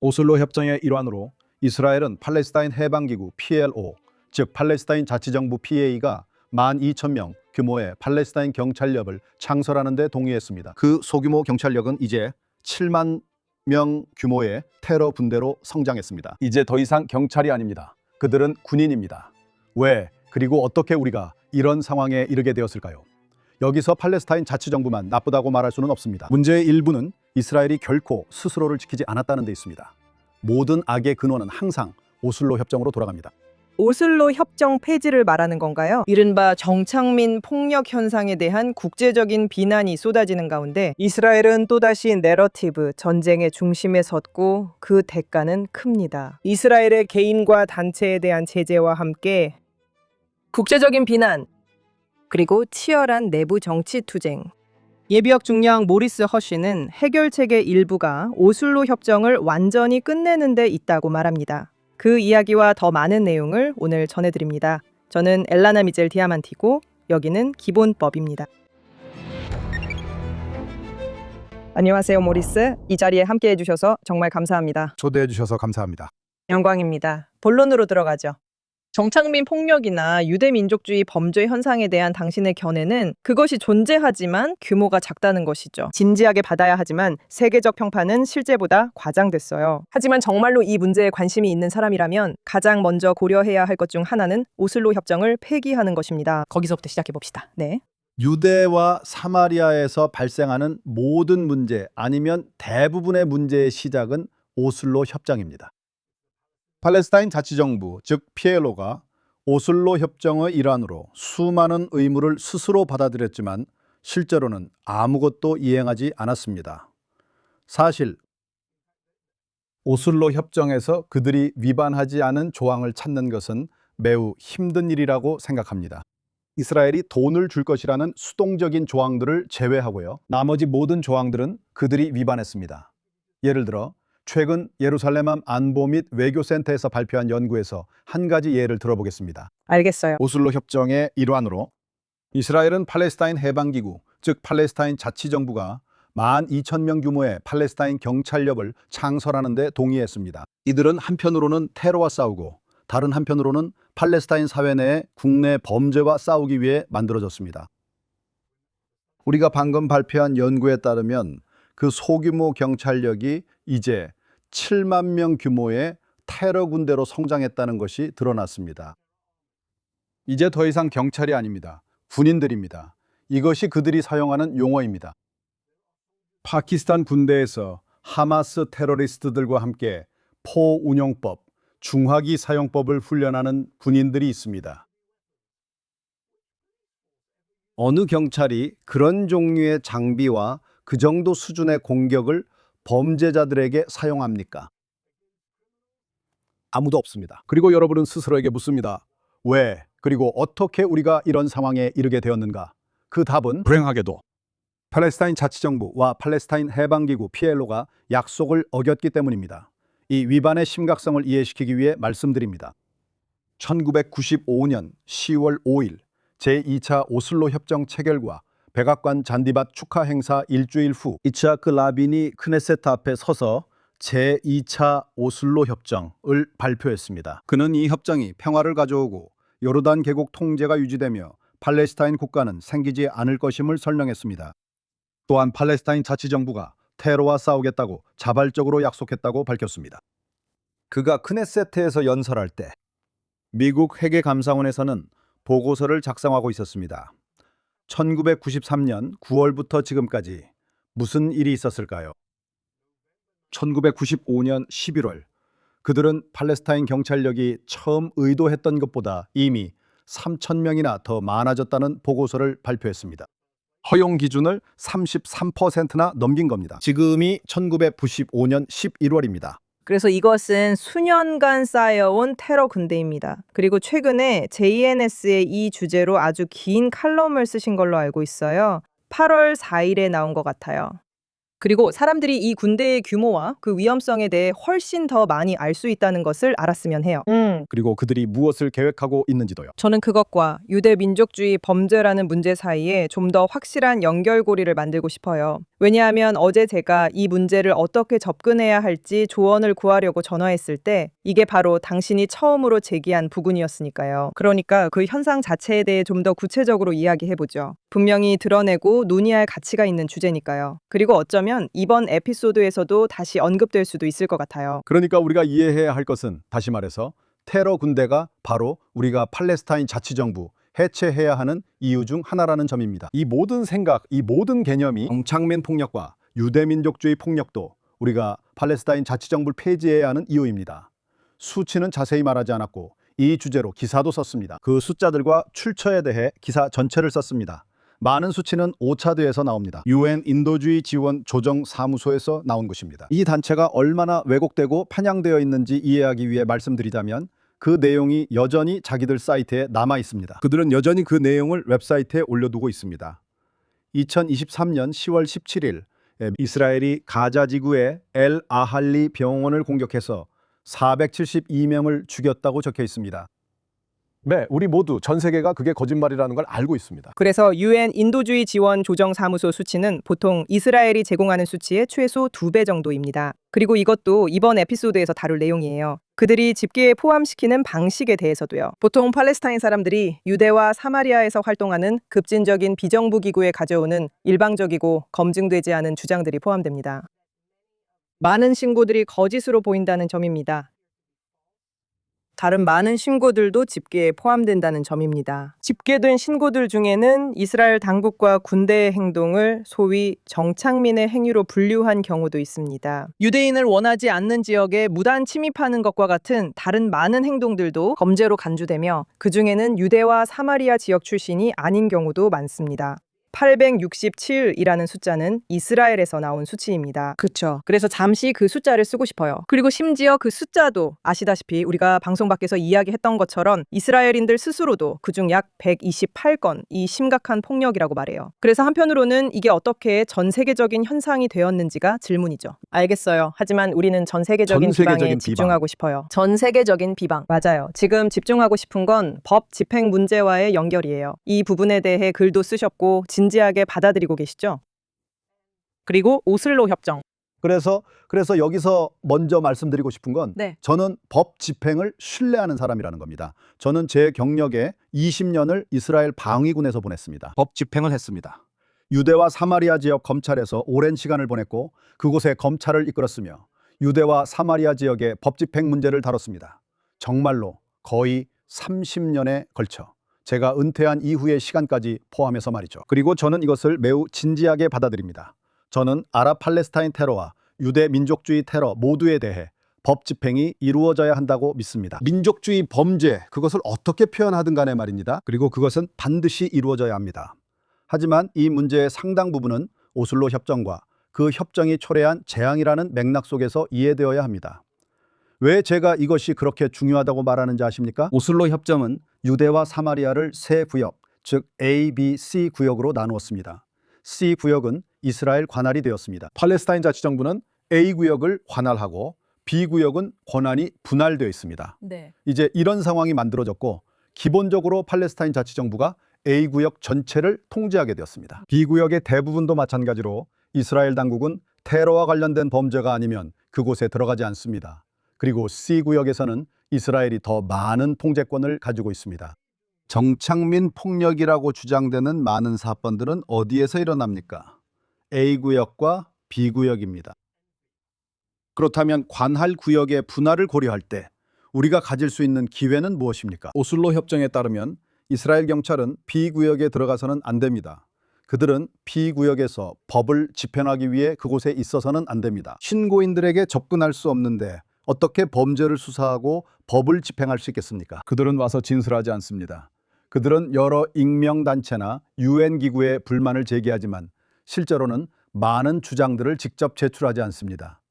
오슬로 협정의 일환으로 이스라엘은 팔레스타인 해방기구 PLO, 즉 팔레스타인 자치정부 PA가 12,000명 규모의 팔레스타인 경찰력을 창설하는 데 동의했습니다. 그 소규모 경찰력은 이제 7만 명 규모의 테러 분대로 성장했습니다. 이제 더 이상 경찰이 아닙니다. 그들은 군인입니다. 왜, 그리고 어떻게 우리가 이런 상황에 이르게 되었을까요? 여기서 팔레스타인 자치정부만 나쁘다고 말할 수는 없습니다. 문제의 일부는 이스라엘이 결코 스스로를 지키지 않았다는 데 있습니다. 모든 악의 근원은 항상 오슬로 협정으로 돌아갑니다. 오슬로 협정 폐지를 말하는 건가요? 이른바 정착민 폭력 현상에 대한 국제적인 비난이 쏟아지는 가운데 이스라엘은 또다시 내러티브, 전쟁의 중심에 섰고 그 대가는 큽니다. 이스라엘의 개인과 단체에 대한 제재와 함께 국제적인 비난, 그리고 치열한 내부 정치 투쟁. 예비역 중령 모리스 허쉬는 해결책의 일부가 오슬로 협정을 완전히 끝내는 데 있다고 말합니다. 그 이야기와 더 많은 내용을 오늘 전해드립니다. 저는 엘라나 미젤 디아만티고 여기는 기본법입니다. 안녕하세요, 모리스. 이 자리에 함께해 주셔서 정말 감사합니다. 초대해 주셔서 감사합니다. 영광입니다. 본론으로 들어가죠. 정착민 폭력이나 유대민족주의 범죄 현상에 대한 당신의 견해는 그것이 존재하지만 규모가 작다는 것이죠. 진지하게 받아야 하지만 세계적 평판은 실제보다 과장됐어요. 하지만 정말로 이 문제에 관심이 있는 사람이라면 가장 먼저 고려해야 할 것 중 하나는 오슬로 협정을 폐기하는 것입니다. 거기서부터 시작해 봅시다. 네. 유대와 사마리아에서 발생하는 모든 문제 아니면 대부분의 문제의 시작은 오슬로 협정입니다. 팔레스타인 자치정부, 즉 PLO가 오슬로 협정의 일환으로 수많은 의무를 스스로 받아들였지만 실제로는 아무것도 이행하지 않았습니다. 사실 오슬로 협정에서 그들이 위반하지 않은 조항을 찾는 것은 매우 힘든 일이라고 생각합니다. 이스라엘이 돈을 줄 것이라는 수동적인 조항들을 제외하고요. 나머지 모든 조항들은 그들이 위반했습니다. 예를 들어 최근 예루살렘암 안보 및 외교센터에서 발표한 연구에서 한 가지 예를 들어보겠습니다. 알겠어요. 오슬로 협정의 일환으로 이스라엘은 팔레스타인 해방기구, 즉 팔레스타인 자치정부가 12,000명 규모의 팔레스타인 경찰력을 창설하는 데 동의했습니다. 이들은 한편으로는 테러와 싸우고 다른 한편으로는 팔레스타인 사회 내의 국내 범죄와 싸우기 위해 만들어졌습니다. 우리가 방금 발표한 연구에 따르면 그 소규모 경찰력이 이제 7만 명 규모의 테러 군대로 성장했다는 것이 드러났습니다. 이제 더 이상 경찰이 아닙니다. 군인들입니다. 이것이 그들이 사용하는 용어입니다. 파키스탄 군대에서 하마스 테러리스트들과 함께 포 운용법, 중화기 사용법을 훈련하는 군인들이 있습니다. 어느 경찰이 그런 종류의 장비와 그 정도 수준의 공격을 범죄자들에게 사용합니까? 아무도 없습니다. 그리고 여러분은 스스로에게 묻습니다. 왜, 그리고 어떻게 우리가 이런 상황에 이르게 되었는가? 그 답은 불행하게도 팔레스타인 자치정부와 팔레스타인 해방기구 PLO가 약속을 어겼기 때문입니다. 이 위반의 심각성을 이해시키기 위해 말씀드립니다. 1995년 10월 5일 제2차 오슬로 협정 체결과 백악관 잔디밭 축하 행사 일주일 후 이츠하크 라빈이 크네세트 앞에 서서 제2차 오슬로 협정을 발표했습니다. 그는 이 협정이 평화를 가져오고 요르단 계곡 통제가 유지되며 팔레스타인 국가는 생기지 않을 것임을 설명했습니다. 또한 팔레스타인 자치정부가 테러와 싸우겠다고 자발적으로 약속했다고 밝혔습니다. 그가 크네세트에서 연설할 때 미국 회계감사원에서는 보고서를 작성하고 있었습니다. 1993년 9월부터 지금까지 무슨 일이 있었을까요? 1995년 11월 그들은 팔레스타인 경찰력이 처음 의도했던 것보다 이미 3,000명이나 더 많아졌다는 보고서를 발표했습니다. 허용 기준을 33%나 넘긴 겁니다. 지금이 1995년 11월입니다. 그래서 이것은 수년간 쌓여온 테러 군대입니다. 그리고 최근에 JNS의 이 주제로 아주 긴 칼럼을 쓰신 걸로 알고 있어요. 8월 4일에 나온 것 같아요. 그리고 사람들이 이 군대의 규모와 그 위험성에 대해 훨씬 더 많이 알 수 있다는 것을 알았으면 해요. 그리고 그들이 무엇을 계획하고 있는지도요. 저는 그것과 유대 민족주의 범죄라는 문제 사이에 좀 더 확실한 연결고리를 만들고 싶어요. 왜냐하면 어제 제가 이 문제를 어떻게 접근해야 할지 조언을 구하려고 전화했을 때 이게 바로 당신이 처음으로 제기한 부분이었으니까요. 그러니까 그 현상 자체에 대해 좀 더 구체적으로 이야기해보죠. 분명히 드러내고 논의할 가치가 있는 주제니까요. 그리고 어쩌면 이번 에피소드에서도 다시 언급될 수도 있을 것 같아요. 그러니까 우리가 이해해야 할 것은 다시 말해서 테러 군대가 바로 우리가 팔레스타인 자치정부 해체해야 하는 이유 중 하나라는 점입니다. 이 모든 생각, 이 모든 개념이 정착민 폭력과 유대민족주의 폭력도 우리가 팔레스타인 자치정부를 폐지해야 하는 이유입니다. 수치는 자세히 말하지 않았고 이 주제로 기사도 썼습니다. 그 숫자들과 출처에 대해 기사 전체를 썼습니다. 많은 수치는 오차드에서 나옵니다. UN 인도주의 지원 조정 사무소에서 나온 것입니다. 이 단체가 얼마나 왜곡되고 편향되어 있는지 이해하기 위해 말씀드리자면 그 내용이 여전히 자기들 사이트에 남아 있습니다. 그들은 여전히 그 내용을 웹사이트에 올려두고 있습니다. 2023년 10월 17일 이스라엘이 가자 지구의 엘 아할리 병원을 공격해서 472명을 죽였다고 적혀 있습니다. 네, 우리 모두 전 세계가 그게 거짓말이라는 걸 알고 있습니다. 그래서 UN 인도주의 지원 조정 사무소 수치는 보통 이스라엘이 제공하는 수치의 최소 2배 정도입니다. 그리고 이것도 이번 에피소드에서 다룰 내용이에요. 그들이 집계에 포함시키는 방식에 대해서도요. 보통 팔레스타인 사람들이 유대와 사마리아에서 활동하는 급진적인 비정부 기구에 가져오는 일방적이고 검증되지 않은 주장들이 포함됩니다. 많은 신고들이 거짓으로 보인다는 점입니다. 다른 많은 신고들도 집계에 포함된다는 점입니다. 집계된 신고들 중에는 이스라엘 당국과 군대의 행동을 소위 정착민의 행위로 분류한 경우도 있습니다. 유대인을 원하지 않는 지역에 무단 침입하는 것과 같은 다른 많은 행동들도 범죄로 간주되며 그 중에는 유대와 사마리아 지역 출신이 아닌 경우도 많습니다. 867이라는 숫자는 이스라엘에서 나온 수치입니다. 그렇죠. 그래서 잠시 그 숫자를 쓰고 싶어요. 그리고 심지어 그 숫자도 아시다시피 우리가 방송 밖에서 이야기했던 것처럼 이스라엘인들 스스로도 그중 약 128건이 심각한 폭력이라고 말해요. 그래서 한편으로는 이게 어떻게 전 세계적인 현상이 되었는지가 질문이죠. 알겠어요. 하지만 우리는 전 세계적인 비방에 집중하고 싶어요. 전 세계적인 비방. 맞아요. 지금 집중하고 싶은 건 법 집행 문제와의 연결이에요. 이 부분에 대해 글도 쓰셨고 진지하게 받아들이고 계시죠? 그리고 오슬로 협정. 그래서 여기서 먼저 말씀드리고 싶은 건 네. 저는 법 집행을 신뢰하는 사람이라는 겁니다. 저는 제 경력에 20년을 이스라엘 방위군에서 보냈습니다. 법 집행을 했습니다. 유대와 사마리아 지역 검찰에서 오랜 시간을 보냈고 그곳에 검찰을 이끌었으며 유대와 사마리아 지역의 법 집행 문제를 다뤘습니다. 정말로 거의 30년에 걸쳐 제가 은퇴한 이후의 시간까지 포함해서 말이죠. 그리고 저는 이것을 매우 진지하게 받아들입니다. 저는 아랍 팔레스타인 테러와 유대 민족주의 테러 모두에 대해 법 집행이 이루어져야 한다고 믿습니다. 민족주의 범죄, 그것을 어떻게 표현하든 간에 말입니다. 그리고 그것은 반드시 이루어져야 합니다. 하지만 이 문제의 상당 부분은 오슬로 협정과 그 협정이 초래한 재앙이라는 맥락 속에서 이해되어야 합니다. 왜 제가 이것이 그렇게 중요하다고 말하는지 아십니까? 오슬로 협정은 유대와 사마리아를 세 구역, 즉 A, B, C 구역으로 나누었습니다. C 구역은 이스라엘 관할이 되었습니다. 팔레스타인 자치정부는 A 구역을 관할하고 B 구역은 권한이 분할되어 있습니다. 네. 이제 이런 상황이 만들어졌고 기본적으로 팔레스타인 자치정부가 A 구역 전체를 통제하게 되었습니다. B 구역의 대부분도 마찬가지로 이스라엘 당국은 테러와 관련된 범죄가 아니면 그곳에 들어가지 않습니다. 그리고 C 구역에서는 이스라엘이 더 많은 통제권을 가지고 있습니다. 정착민 폭력이라고 주장되는 많은 사건들은 어디에서 일어납니까? A 구역과 B 구역입니다. 그렇다면 관할 구역의 분할을 고려할 때 우리가 가질 수 있는 기회는 무엇입니까? 오슬로 협정에 따르면 이스라엘 경찰은 B 구역에 들어가서는 안 됩니다. 그들은 B 구역에서 법을 집행하기 위해 그곳에 있어서는 안 됩니다. 신고인들에게 접근할 수 없는데 어떻게 범죄를 수사하고 법을 집행할 수 있겠습니까? 그들은 와서 진술하지 않습니다. 그들은 여러 익명단체나 UN 기구에 불만을 제기하지만 실제로는 많은 주장들을 직접 제출하지 않습니다.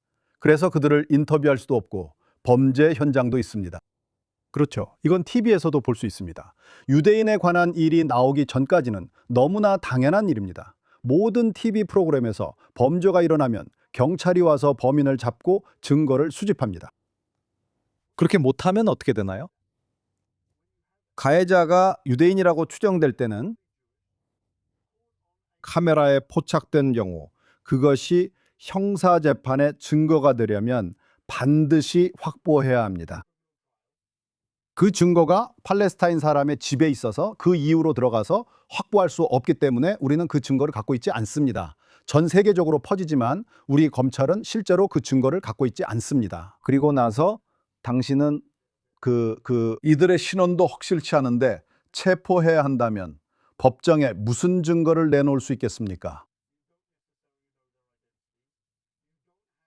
그래서 그들을 인터뷰할 수도 없고 범죄 현장도 있습니다. 그렇죠. 이건 TV에서도 볼 수 있습니다. 유대인에 관한 일이 나오기 전까지는 너무나 당연한 일입니다. 모든 TV 프로그램에서 범죄가 일어나면 경찰이 와서 범인을 잡고 증거를 수집합니다. 그렇게 못하면 어떻게 되나요? 가해자가 유대인이라고 추정될 때는 카메라에 포착된 경우 그것이 형사재판의 증거가 되려면 반드시 확보해야 합니다. 그 증거가 팔레스타인 사람의 집에 있어서 그 이후로 들어가서 확보할 수 없기 때문에 우리는 그 증거를 갖고 있지 않습니다. 전 세계적으로 퍼지지만 우리 검찰은 실제로 그 증거를 갖고 있지 않습니다. 그리고 나서 당신은 이들의 신원도 확실치 않은데 체포해야 한다면 법정에 무슨 증거를 내놓을 수 있겠습니까?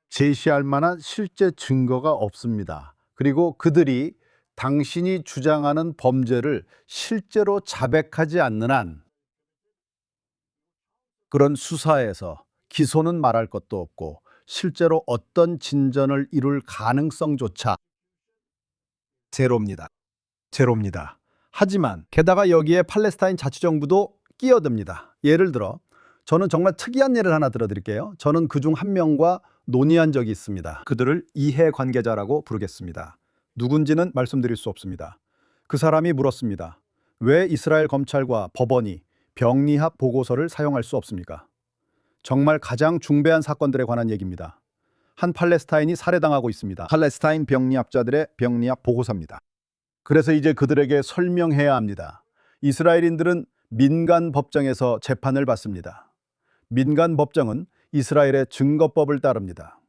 제시할 만한 실제 증거가 없습니다. 그리고 그들이 당신이 주장하는 범죄를 실제로 자백하지 않는 한 그런 수사에서 기소는 말할 것도 없고 실제로 어떤 진전을 이룰 가능성조차 제로입니다. 제로입니다. 하지만 게다가 여기에 팔레스타인 자치정부도 끼어듭니다. 예를 들어 저는 정말 특이한 예를 하나 들어드릴게요. 저는 그중 한 명과 논의한 적이 있습니다. 그들을 이해관계자라고 부르겠습니다. 누군지는 말씀드릴 수 없습니다. 그 사람이 물었습니다. 왜 이스라엘 검찰과 법원이 병리합 보고서를 사용할 수 없습니까? 정말 가장 중대한 사건들에 관한 얘기입니다. 한 팔레스타인이 살해당하고 있습니다. 팔레스타인 병리합자들의 병리합 보고서입니다. 그래서 이제 그들에게 설명해야 합니다. 이스라엘인들은 민간 법정에서 재판을 받습니다. 민간 법정은 이스라엘의 증거법을 따릅니다.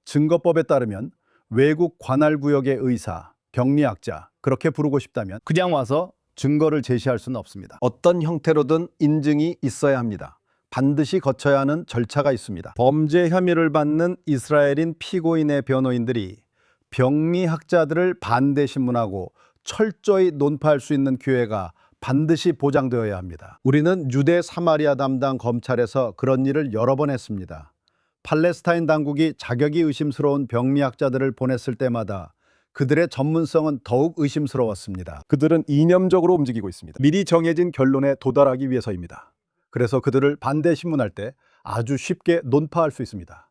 증거법에 따르면 외국 관할구역의 의사, 병리학자 그렇게 부르고 싶다면 그냥 와서 증거를 제시할 수는 없습니다. 어떤 형태로든 인증이 있어야 합니다. 반드시 거쳐야 하는 절차가 있습니다. 범죄 혐의를 받는 이스라엘인 피고인의 변호인들이 병리학자들을 반대 신문하고 철저히 논파할 수 있는 기회가 반드시 보장되어야 합니다. 우리는 유대 사마리아 담당 검찰에서 그런 일을 여러 번 했습니다. 팔레스타인 당국이 자격이 의심스러운 병리학자들을 보냈을 때마다 그들의 전문성은 더욱 의심스러웠습니다. 그들은 이념적으로 움직이고 있습니다. 미리 정해진 결론에 도달하기 위해서입니다. 그래서 그들을 반대 신문할 때 아주 쉽게 논파할 수 있습니다.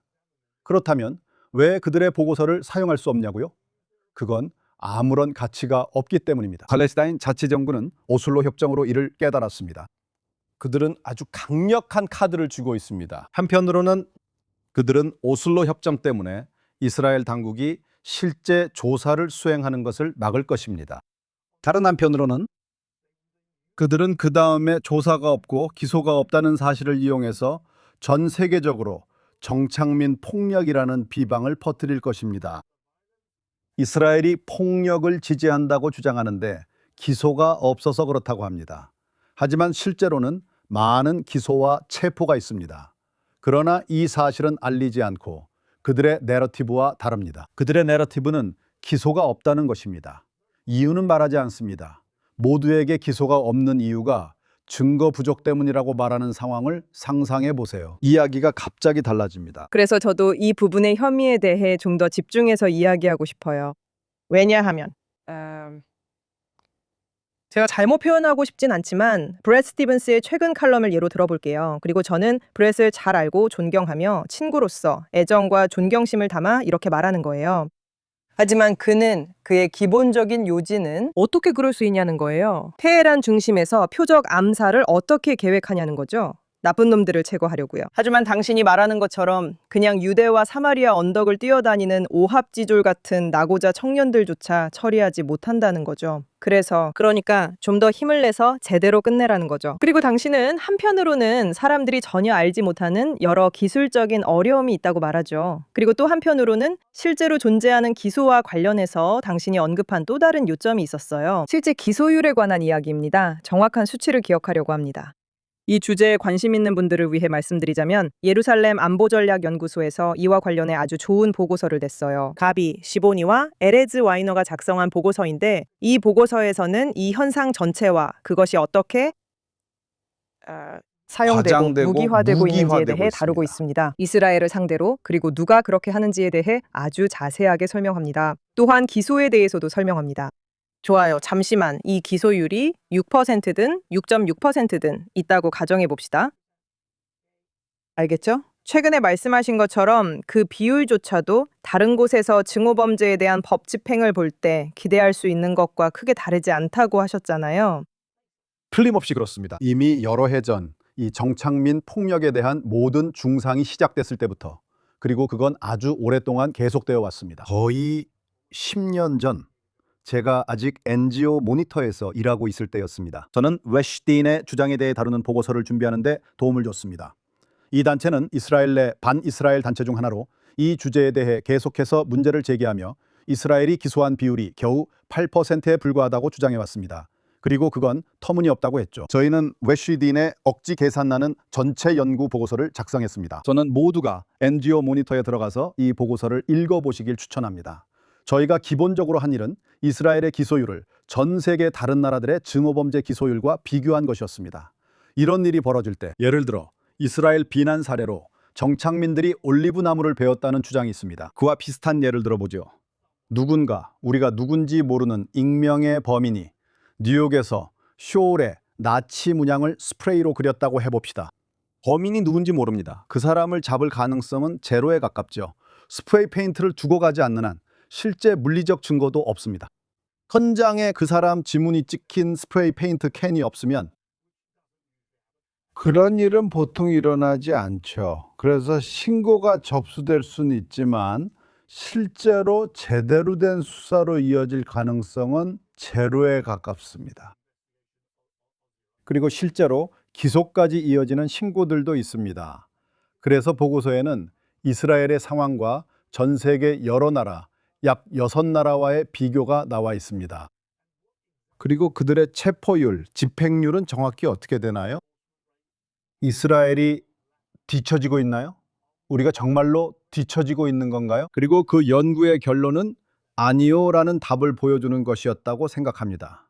그렇다면 왜 그들의 보고서를 사용할 수 없냐고요? 그건 아무런 가치가 없기 때문입니다. 팔레스타인 자치정부는 오슬로 협정으로 이를 깨달았습니다. 그들은 아주 강력한 카드를 쥐고 있습니다. 한편으로는 그들은 오슬로 협정 때문에 이스라엘 당국이 실제 조사를 수행하는 것을 막을 것입니다. 다른 한편으로는 그들은 그 다음에 조사가 없고 기소가 없다는 사실을 이용해서 전 세계적으로 정착민 폭력이라는 비방을 퍼뜨릴 것입니다. 이스라엘이 폭력을 지지한다고 주장하는데 기소가 없어서 그렇다고 합니다. 하지만 실제로는 많은 기소와 체포가 있습니다. 그러나 이 사실은 알리지 않고 그들의 내러티브와 다릅니다. 그들의 내러티브는 기소가 없다는 것입니다. 이유는 말하지 않습니다. 모두에게 기소가 없는 이유가 증거 부족 때문이라고 말하는 상황을 상상해 보세요. 이야기가 갑자기 달라집니다. 그래서 저도 이 부분의 혐의에 대해 좀 더 집중해서 이야기하고 싶어요. 왜냐하면 제가 잘못 표현하고 싶진 않지만 브렛 스티븐스의 최근 칼럼을 예로 들어볼게요. 그리고 저는 브렛을 잘 알고 존경하며 친구로서 애정과 존경심을 담아 이렇게 말하는 거예요. 하지만 그는 그의 기본적인 요지는 어떻게 그럴 수 있냐는 거예요. 테헤란 중심에서 표적 암살을 어떻게 계획하냐는 거죠. 나쁜 놈들을 제거하려고요. 하지만 당신이 말하는 것처럼 그냥 유대와 사마리아 언덕을 뛰어다니는 오합지졸 같은 나고자 청년들조차 처리하지 못한다는 거죠. 그러니까 좀 더 힘을 내서 제대로 끝내라는 거죠. 그리고 당신은 한편으로는 사람들이 전혀 알지 못하는 여러 기술적인 어려움이 있다고 말하죠. 그리고 또 한편으로는 실제로 존재하는 기소와 관련해서 당신이 언급한 또 다른 요점이 있었어요. 실제 기소율에 관한 이야기입니다. 정확한 수치를 기억하려고 합니다. 이 주제에 관심 있는 분들을 위해 말씀드리자면 예루살렘 안보전략연구소에서 이와 관련해 아주 좋은 보고서를 냈어요. 가비, 시보니와 에레즈 와이너가 작성한 보고서인데 이 보고서에서는 이 현상 전체와 그것이 어떻게 사용되고 과장되고 무기화되고 있는지에 무기화되고 대해 다루고 있습니다. 이스라엘을 상대로 그리고 누가 그렇게 하는지에 대해 아주 자세하게 설명합니다. 또한 기소에 대해서도 설명합니다. 좋아요. 잠시만. 이 기소율이 6%든 6.6%든 있다고 가정해 봅시다. 알겠죠? 최근에 말씀하신 것처럼 그 비율조차도 다른 곳에서 증오범죄에 대한 법 집행을 볼 때 기대할 수 있는 것과 크게 다르지 않다고 하셨잖아요. 틀림없이 그렇습니다. 이미 여러 해 전 이 정착민 폭력에 대한 모든 중상이 시작됐을 때부터, 그리고 그건 아주 오랫동안 계속되어 왔습니다. 거의 10년 전 제가 아직 NGO 모니터에서 일하고 있을 때였습니다. 저는 웨슈딘의 주장에 대해 다루는 보고서를 준비하는데 도움을 줬습니다. 이 단체는 이스라엘 내 반이스라엘 단체 중 하나로 이 주제에 대해 계속해서 문제를 제기하며 이스라엘이 기소한 비율이 겨우 8%에 불과하다고 주장해 왔습니다. 그리고 그건 터무니없다고 했죠. 저희는 웨슈딘의 억지 계산나는 전체 연구 보고서를 작성했습니다. 저는 모두가 NGO 모니터에 들어가서 이 보고서를 읽어보시길 추천합니다. 저희가 기본적으로 한 일은 이스라엘의 기소율을 전 세계 다른 나라들의 증오범죄 기소율과 비교한 것이었습니다. 이런 일이 벌어질 때, 예를 들어 이스라엘 비난 사례로 정착민들이 올리브 나무를 베었다는 주장이 있습니다. 그와 비슷한 예를 들어보죠. 누군가, 우리가 누군지 모르는 익명의 범인이 뉴욕에서 쇼울에 나치 문양을 스프레이로 그렸다고 해봅시다. 범인이 누군지 모릅니다. 그 사람을 잡을 가능성은 제로에 가깝죠. 스프레이 페인트를 두고 가지 않는 한 실제 물리적 증거도 없습니다. 현장에 그 사람 지문이 찍힌 스프레이 페인트 캔이 없으면 그런 일은 보통 일어나지 않죠. 그래서 신고가 접수될 수는 있지만 실제로 제대로 된 수사로 이어질 가능성은 제로에 가깝습니다. 그리고 실제로 기소까지 이어지는 신고들도 있습니다. 그래서 보고서에는 이스라엘의 상황과 전 세계 여러 나라, 약 6나라와의 비교가 나와 있습니다. 그리고 그들의 체포율, 집행률은 정확히 어떻게 되나요? 이스라엘이 뒤처지고 있나요? 우리가 정말로 뒤처지고 있는 건가요? 그리고 그 연구의 결론은 아니요라는 답을 보여주는 것이었다고 생각합니다.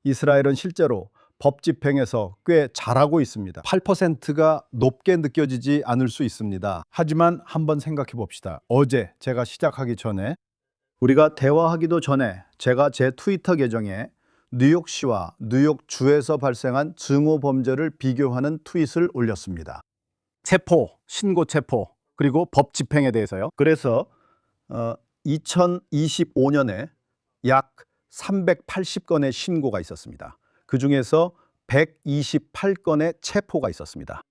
이스라엘은 실제로 법 집행에서 꽤 잘하고 있습니다. 8%가 높게 느껴지지 않을 수 있습니다. 하지만 한번 생각해 봅시다. 어제 제가 시작하기 전에, 우리가 대화하기도 전에 제가 제 트위터 계정에 뉴욕시와 뉴욕주에서 발생한 증오 범죄를 비교하는 트윗을 올렸습니다. 체포, 신고 체포, 그리고 법 집행에 대해서요. 그래서 2025년에 약 380건의 신고가 있었습니다. 그 중에서 128건의 체포가 있었습니다.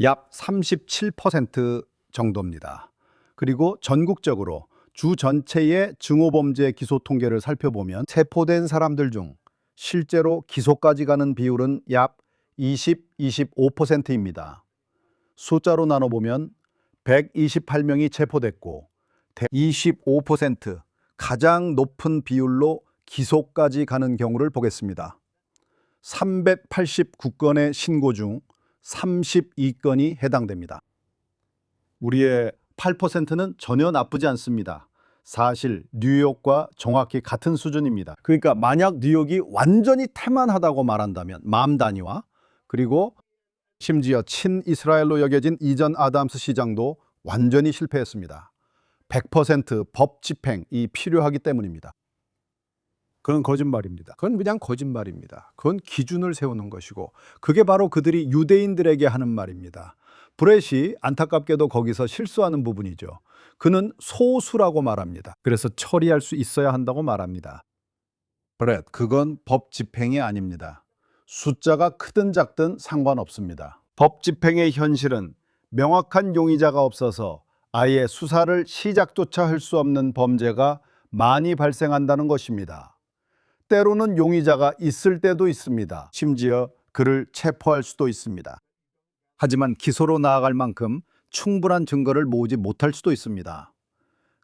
약 37% 정도입니다. 그리고 전국적으로 주 전체의 증오범죄 기소 통계를 살펴보면 체포된 사람들 중 실제로 기소까지 가는 비율은 약 25%입니다. 숫자로 나눠보면 128명이 체포됐고 25%, 가장 높은 비율로 기소까지 가는 경우를 보겠습니다. 389건의 신고 중 32건이 해당됩니다. 우리의 8%는 전혀 나쁘지 않습니다. 사실 뉴욕과 정확히 같은 수준입니다. 그러니까 만약 뉴욕이 완전히 태만하다고 말한다면 맘 단위와, 그리고 심지어 친이스라엘로 여겨진 이전 아담스 시장도 완전히 실패했습니다. 100% 법 집행이 필요하기 때문입니다. 그건 거짓말입니다. 그건 그냥 거짓말입니다. 그건 기준을 세우는 것이고, 그게 바로 그들이 유대인들에게 하는 말입니다. 브렛이 안타깝게도 거기서 실수하는 부분이죠. 그는 소수라고 말합니다. 그래서 처리할 수 있어야 한다고 말합니다. 브렛, 그건 법 집행이 아닙니다. 숫자가 크든 작든 상관없습니다. 법 집행의 현실은 명확한 용의자가 없어서 아예 수사를 시작조차 할 수 없는 범죄가 많이 발생한다는 것입니다. 때로는 용의자가 있을 때도 있습니다. 심지어 그를 체포할 수도 있습니다. 하지만 기소로 나아갈 만큼 충분한 증거를 모으지 못할 수도 있습니다.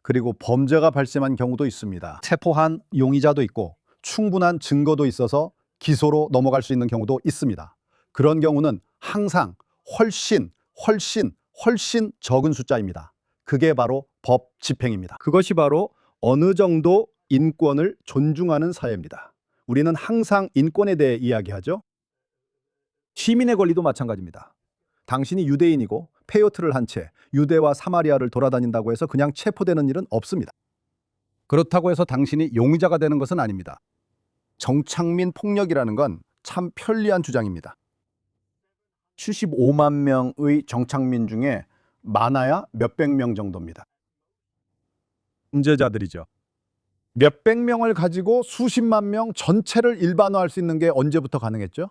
그리고 범죄가 발생한 경우도 있습니다. 체포한 용의자도 있고 충분한 증거도 있어서 기소로 넘어갈 수 있는 경우도 있습니다. 그런 경우는 항상 훨씬 적은 숫자입니다. 그게 바로 법 집행입니다. 그것이 바로 어느 정도 인권을 존중하는 사회입니다. 우리는 항상 인권에 대해 이야기하죠. 시민의 권리도 마찬가지입니다. 당신이 유대인이고 페요트를 한 채 유대와 사마리아를 돌아다닌다고 해서 그냥 체포되는 일은 없습니다. 그렇다고 해서 당신이 용의자가 되는 것은 아닙니다. 정착민 폭력이라는 건 참 편리한 주장입니다. 75만 명의 정착민 중에 많아야 몇백 명 정도입니다. 범죄자들이죠. 몇백 명을 가지고 수십만 명 전체를 일반화할 수 있는 게 언제부터 가능했죠?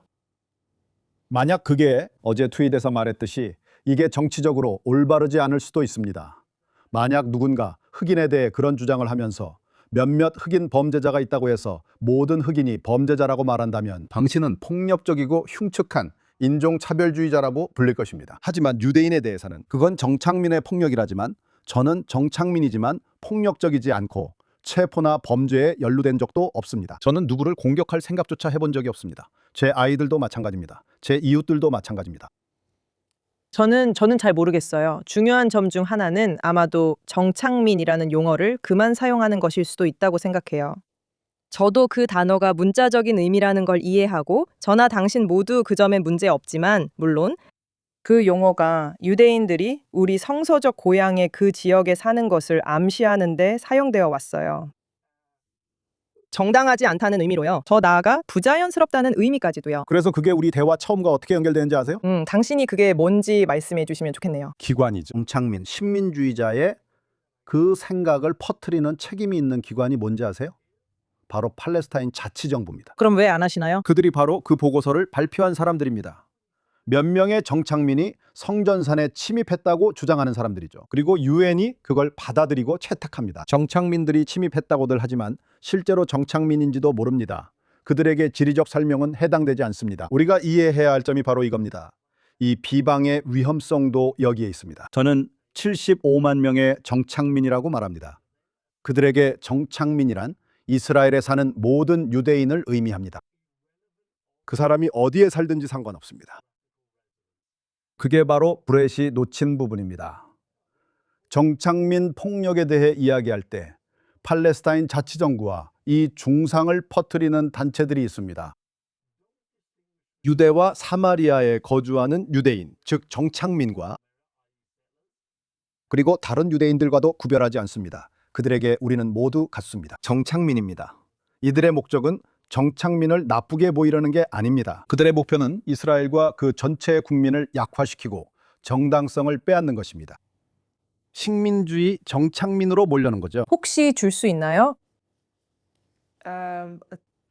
만약 그게 어제 트윗에서 말했듯이 이게 정치적으로 올바르지 않을 수도 있습니다. 만약 누군가 흑인에 대해 그런 주장을 하면서 몇몇 흑인 범죄자가 있다고 해서 모든 흑인이 범죄자라고 말한다면 당신은 폭력적이고 흉측한 인종차별주의자라고 불릴 것입니다. 하지만 유대인에 대해서는 그건 정착민의 폭력이라지만 저는 정착민이지만 폭력적이지 않고 체포나 범죄에 연루된 적도 없습니다. 저는 누구를 공격할 생각조차 해본 적이 없습니다. 제 아이들도 마찬가지입니다. 제 이웃들도 마찬가지입니다. 저는 잘 모르겠어요. 중요한 점 중 하나는 아마도 정착민이라는 용어를 그만 사용하는 것일 수도 있다고 생각해요. 저도 그 단어가 문자적인 의미라는 걸 이해하고 저나 당신 모두 그 점에 문제 없지만 물론 그 용어가 유대인들이 우리 성서적 고향의 그 지역에 사는 것을 암시하는 데 사용되어 왔어요. 정당하지 않다는 의미로요. 더 나아가 부자연스럽다는 의미까지도요. 그래서 그게 우리 대화 처음과 어떻게 연결되는지 아세요? 당신이 그게 뭔지 말씀해 주시면 좋겠네요. 기관이죠. 정착민, 식민주의자의 그 생각을 퍼뜨리는 책임이 있는 기관이 뭔지 아세요? 바로 팔레스타인 자치정부입니다. 그럼 왜 안 하시나요? 그들이 바로 그 보고서를 발표한 사람들입니다. 몇 명의 정착민이 성전산에 침입했다고 주장하는 사람들이죠. 그리고 유엔이 그걸 받아들이고 채택합니다. 정착민들이 침입했다고들 하지만 실제로 정착민인지도 모릅니다. 그들에게 지리적 설명은 해당되지 않습니다. 우리가 이해해야 할 점이 바로 이겁니다. 이 비방의 위험성도 여기에 있습니다. 저는 75만 명의 정착민이라고 말합니다. 그들에게 정착민이란 이스라엘에 사는 모든 유대인을 의미합니다. 그 사람이 어디에 살든지 상관없습니다. 그게 바로 브렛이 놓친 부분입니다. 정착민 폭력에 대해 이야기할 때 팔레스타인 자치정부와 이 중상을 퍼뜨리는 단체들이 있습니다. 유대와 사마리아에 거주하는 유대인, 즉 정착민과 그리고 다른 유대인들과도 구별하지 않습니다. 그들에게 우리는 모두 같습니다. 정착민입니다. 이들의 목적은 정착민을 나쁘게 보이려는 게 아닙니다. 그들의 목표는 이스라엘과 그 전체 국민을 약화시키고 정당성을 빼앗는 것입니다. 식민주의 정착민으로 몰려는 거죠. 혹시 줄 수 있나요?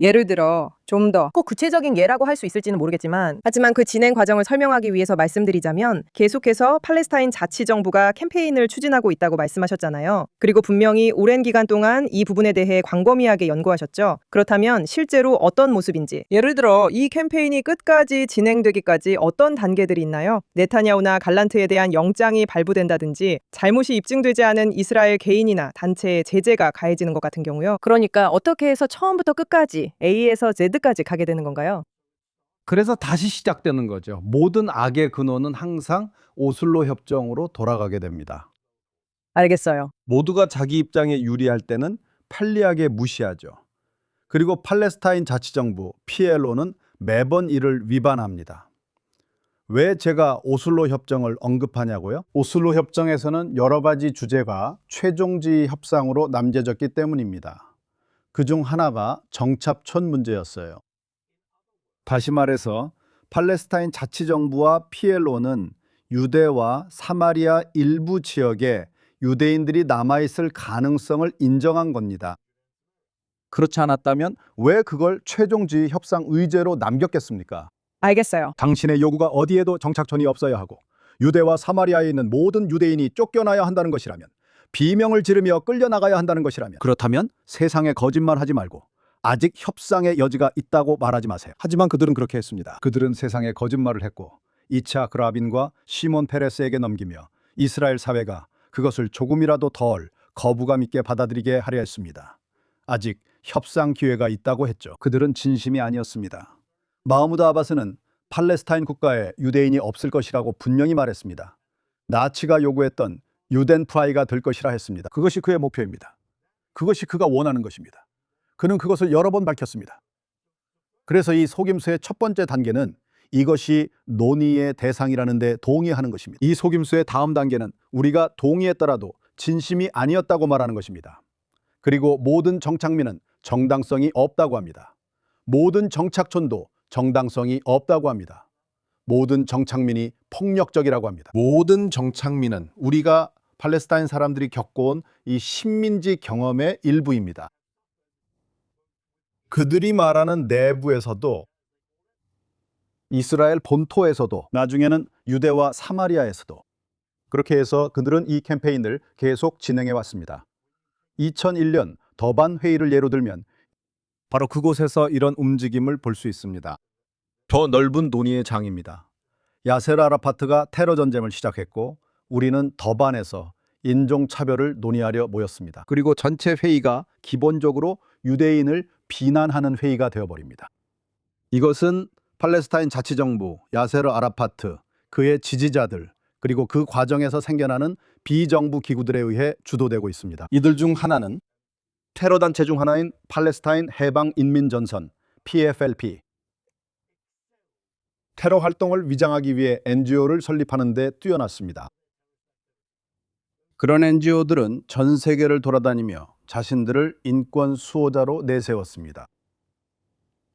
예를 들어 좀 더 꼭 구체적인 예라고 할 수 있을지는 모르겠지만 하지만 그 진행 과정을 설명하기 위해서 말씀드리자면 계속해서 팔레스타인 자치정부가 캠페인을 추진하고 있다고 말씀하셨잖아요. 그리고 분명히 오랜 기간 동안 이 부분에 대해 광범위하게 연구하셨죠. 그렇다면 실제로 어떤 모습인지 예를 들어 이 캠페인이 끝까지 진행되기까지 어떤 단계들이 있나요? 네타냐후나 갈란트에 대한 영장이 발부된다든지 잘못이 입증되지 않은 이스라엘 개인이나 단체에 제재가 가해지는 것 같은 경우요. 그러니까 어떻게 해서 처음부터 끝까지 A에서 Z까지 가게 되는 건가요? 그래서 다시 시작되는 거죠. 모든 악의 근원은 항상 오슬로 협정으로 돌아가게 됩니다. 알겠어요. 모두가 자기 입장에 유리할 때는 편리하게 무시하죠. 그리고 팔레스타인 자치정부 PLO는 매번 이를 위반합니다. 왜 제가 오슬로 협정을 언급하냐고요? 오슬로 협정에서는 여러 가지 주제가 최종지 협상으로 남겨졌기 때문입니다. 그중 하나가 정착촌 문제였어요. 다시 말해서 팔레스타인 자치정부와 PLO는 유대와 사마리아 일부 지역에 유대인들이 남아있을 가능성을 인정한 겁니다. 그렇지 않았다면 왜 그걸 최종지 협상 의제로 남겼겠습니까? 알겠어요. 당신의 요구가 어디에도 정착촌이 없어야 하고 유대와 사마리아에 있는 모든 유대인이 쫓겨나야 한다는 것이라면 비명을 지르며 끌려나가야 한다는 것이라면 그렇다면 세상에 거짓말하지 말고 아직 협상의 여지가 있다고 말하지 마세요. 하지만 그들은 그렇게 했습니다. 그들은 세상에 거짓말을 했고 이차크 라빈과 시몬 페레스에게 넘기며 이스라엘 사회가 그것을 조금이라도 덜 거부감 있게 받아들이게 하려 했습니다. 아직 협상 기회가 있다고 했죠. 그들은 진심이 아니었습니다. 마흐무드 아바스는 팔레스타인 국가에 유대인이 없을 것이라고 분명히 말했습니다. 나치가 요구했던 유덴 프라이가 될 것이라 했습니다. 그것이 그의 목표입니다. 그것이 그가 원하는 것입니다. 그는 그것을 여러 번 밝혔습니다. 그래서 이 속임수의 첫 번째 단계는 이것이 논의의 대상이라는 데 동의하는 것입니다. 이 속임수의 다음 단계는 우리가 동의했더라도 진심이 아니었다고 말하는 것입니다. 그리고 모든 정착민은 정당성이 없다고 합니다. 모든 정착촌도 정당성이 없다고 합니다. 모든 정착민이 폭력적이라고 합니다. 모든 정착민은 우리가 팔레스타인 사람들이 겪어온 이 식민지 경험의 일부입니다. 그들이 말하는 내부에서도 이스라엘 본토에서도 나중에는 유대와 사마리아에서도 그렇게 해서 그들은 이 캠페인을 계속 진행해 왔습니다. 2001년 더반 회의를 예로 들면 바로 그곳에서 이런 움직임을 볼 수 있습니다. 더 넓은 논의의 장입니다. 야세르 아라파트가 테러 전쟁을 시작했고 우리는 더반에서 인종차별을 논의하려 모였습니다. 그리고 전체 회의가 기본적으로 유대인을 비난하는 회의가 되어버립니다. 이것은 팔레스타인 자치정부, 야세르 아라파트, 그의 지지자들, 그리고 그 과정에서 생겨나는 비정부 기구들에 의해 주도되고 있습니다. 이들 중 하나는 테러 단체 중 하나인 팔레스타인 해방인민전선, PFLP. 테러 활동을 위장하기 위해 NGO를 설립하는 데 뛰어났습니다. 그런 NGO들은 전 세계를 돌아다니며 자신들을 인권 수호자로 내세웠습니다.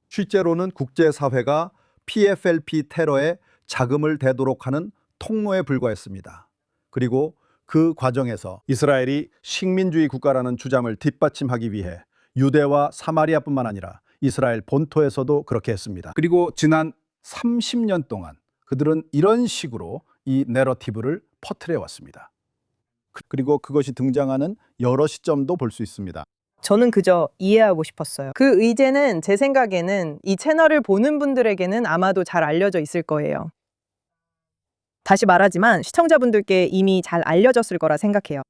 실제로는 국제사회가 PFLP 테러에 자금을 대도록 하는 통로에 불과했습니다. 그리고 그 과정에서 이스라엘이 식민주의 국가라는 주장을 뒷받침하기 위해 유대와 사마리아뿐만 아니라 이스라엘 본토에서도 그렇게 했습니다. 그리고 지난 30년 동안 그들은 이런 식으로 이 내러티브를 퍼뜨려 왔습니다. 그리고 그것이 등장하는 여러 시점도 볼 수 있습니다. 저는 그저 이해하고 싶었어요. 그 의제는 제 생각에는 이 채널을 보는 분들에게는 아마도 잘 알려져 있을 거예요. 다시 말하지만 시청자분들께 이미 잘 알려졌을 거라 생각해요.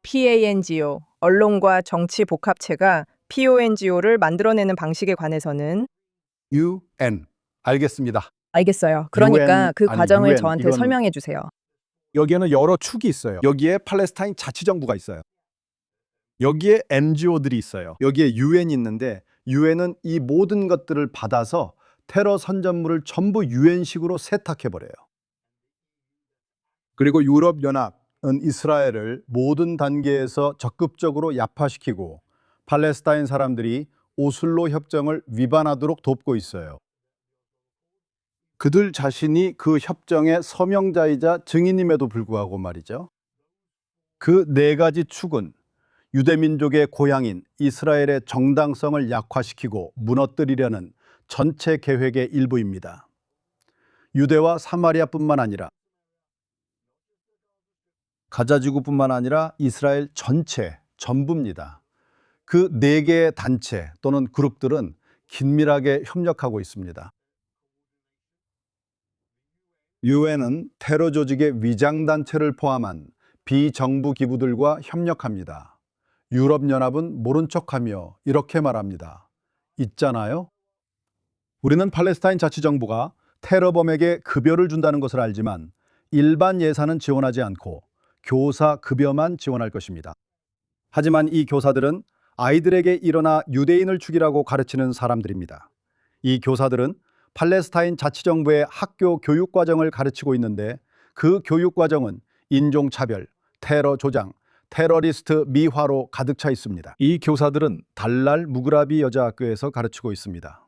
PANGO, 언론과 정치 복합체가 PONGO를 만들어내는 방식에 관해서는 UN. 알겠습니다. 알겠어요. 그러니까 UN, 그 아니, 과정을 UN, 저한테 이건- 설명해 주세요. 여기에는 여러 축이 있어요. 여기에 팔레스타인 자치정부가 있어요. 여기에 NGO들이 있어요. 여기에 UN이 있는데 UN은 이 모든 것들을 받아서 테러 선전물을 전부 UN식으로 세탁해버려요. 그리고 유럽연합은 이스라엘을 모든 단계에서 적극적으로 야파시키고 팔레스타인 사람들이 오슬로 협정을 위반하도록 돕고 있어요. 그들 자신이 그 협정의 서명자이자 증인임에도 불구하고 말이죠. 그 네 가지 축은 유대민족의 고향인 이스라엘의 정당성을 약화시키고 무너뜨리려는 전체 계획의 일부입니다. 유대와 사마리아뿐만 아니라 가자지구뿐만 아니라 이스라엘 전체, 전부입니다. 그 네 개의 단체 또는 그룹들은 긴밀하게 협력하고 있습니다. 유엔은 테러 조직의 위장단체를 포함한 비정부 기구들과 협력합니다. 유럽연합은 모른 척하며 이렇게 말합니다. 있잖아요. 우리는 팔레스타인 자치정부가 테러범에게 급여를 준다는 것을 알지만 일반 예산은 지원하지 않고 교사 급여만 지원할 것입니다. 하지만 이 교사들은 아이들에게 일어나 유대인을 죽이라고 가르치는 사람들입니다. 이 교사들은 팔레스타인 자치정부의 학교 교육과정을 가르치고 있는데 그 교육과정은 인종차별, 테러 조장, 테러리스트 미화로 가득 차 있습니다. 이 교사들은 달랄 무그라비 여자학교에서 가르치고 있습니다.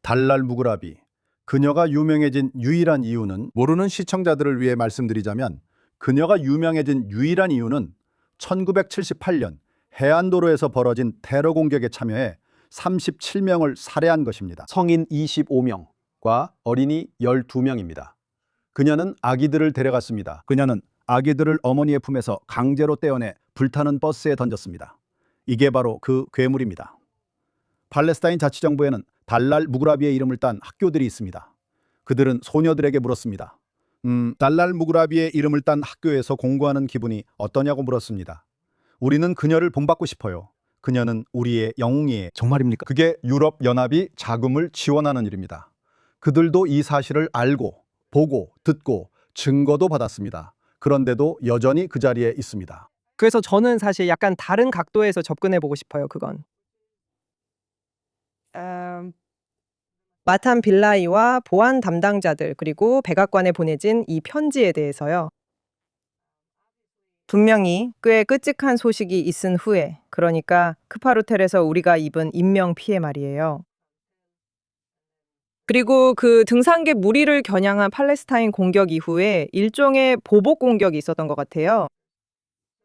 달랄 무그라비, 그녀가 유명해진 유일한 이유는 모르는 시청자들을 위해 말씀드리자면 그녀가 유명해진 유일한 이유는 1978년 해안도로에서 벌어진 테러 공격에 참여해 37명을 살해한 것입니다. 성인 25명과 어린이 12명입니다. 그녀는 아기들을 데려갔습니다. 그녀는 아기들을 어머니의 품에서 강제로 떼어내 불타는 버스에 던졌습니다. 이게 바로 그 괴물입니다. 팔레스타인 자치정부에는 달랄 무그라비의 이름을 딴 학교들이 있습니다. 그들은 소녀들에게 물었습니다. 달랄 무그라비의 이름을 딴 학교에서 공부하는 기분이 어떠냐고 물었습니다. 우리는 그녀를 본받고 싶어요. 그녀는 우리의 영웅이에요. 정말입니까? 그게 유럽연합이 자금을 지원하는 일입니다. 그들도 이 사실을 알고 보고 듣고 증거도 받았습니다. 그런데도 여전히 그 자리에 있습니다. 그래서 저는 사실 약간 다른 각도에서 접근해 보고 싶어요. 그건. 마탄 빌라이와 보안 담당자들 그리고 백악관에 보내진 이 편지에 대해서요. 분명히 꽤 끔찍한 소식이 있은 후에, 그러니까 크파루텔에서 우리가 입은 인명 피해 말이에요. 그리고 그 등산객 무리를 겨냥한 팔레스타인 공격 이후에 일종의 보복 공격이 있었던 것 같아요.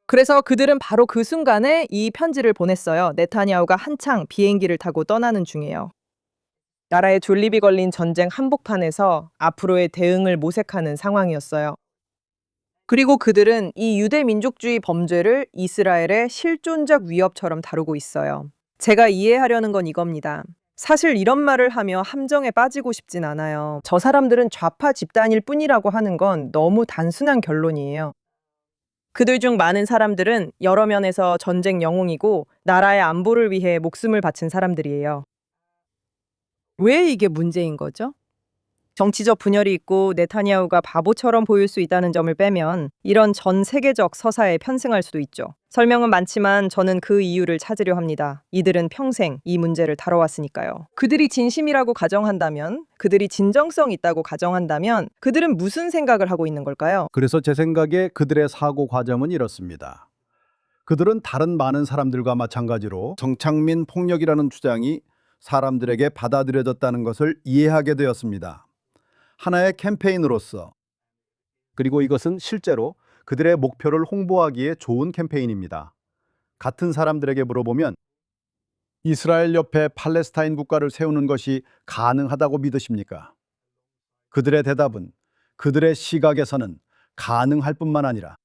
그래서 그들은 바로 그 순간에 이 편지를 보냈어요. 네타냐후가 한창 비행기를 타고 떠나는 중이에요. 나라에 존립이 걸린 전쟁 한복판에서 앞으로의 대응을 모색하는 상황이었어요. 그리고 그들은 이 유대 민족주의 범죄를 이스라엘의 실존적 위협처럼 다루고 있어요. 제가 이해하려는 건 이겁니다. 사실 이런 말을 하며 함정에 빠지고 싶진 않아요. 저 사람들은 좌파 집단일 뿐이라고 하는 건 너무 단순한 결론이에요. 그들 중 많은 사람들은 여러 면에서 전쟁 영웅이고 나라의 안보를 위해 목숨을 바친 사람들이에요. 왜 이게 문제인 거죠? 정치적 분열이 있고 네타냐후가 바보처럼 보일 수 있다는 점을 빼면 이런 전 세계적 서사에 편승할 수도 있죠. 설명은 많지만 저는 그 이유를 찾으려 합니다. 이들은 평생 이 문제를 다뤄왔으니까요. 그들이 진심이라고 가정한다면, 그들이 진정성 있다고 가정한다면 그들은 무슨 생각을 하고 있는 걸까요? 그래서 제 생각에 그들의 사고 과정은 이렇습니다. 그들은 다른 많은 사람들과 마찬가지로 정착민 폭력이라는 주장이 사람들에게 받아들여졌다는 것을 이해하게 되었습니다. 하나의 캠페인으로서. 그리고 이것은 실제로 그들의 목표를 홍보하기에 좋은 캠페인입니다. 같은 사람들에게 물어보면 이스라엘 옆에 팔레스타인 국가를 세우는 것이 가능하다고 믿으십니까? 그들의 대답은 그들의 시각에서는 가능할 뿐만 아니라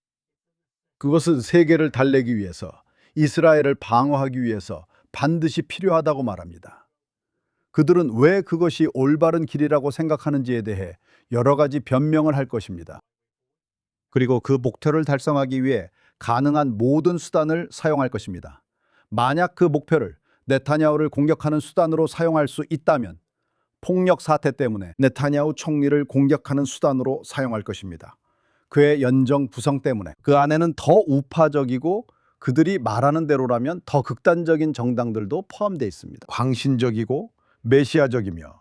그것은 세계를 달래기 위해서, 이스라엘을 방어하기 위해서 반드시 필요하다고 말합니다. 그들은 왜 그것이 올바른 길이라고 생각하는지에 대해 여러 가지 변명을 할 것입니다. 그리고 그 목표를 달성하기 위해 가능한 모든 수단을 사용할 것입니다. 만약 그 목표를 네타냐후를 공격하는 수단으로 사용할 수 있다면 폭력 사태 때문에 네타냐후 총리를 공격하는 수단으로 사용할 것입니다. 그의 연정 부성 때문에 그 안에는 더 우파적이고 그들이 말하는 대로라면 더 극단적인 정당들도 포함되어 있습니다. 광신적이고 메시아적이며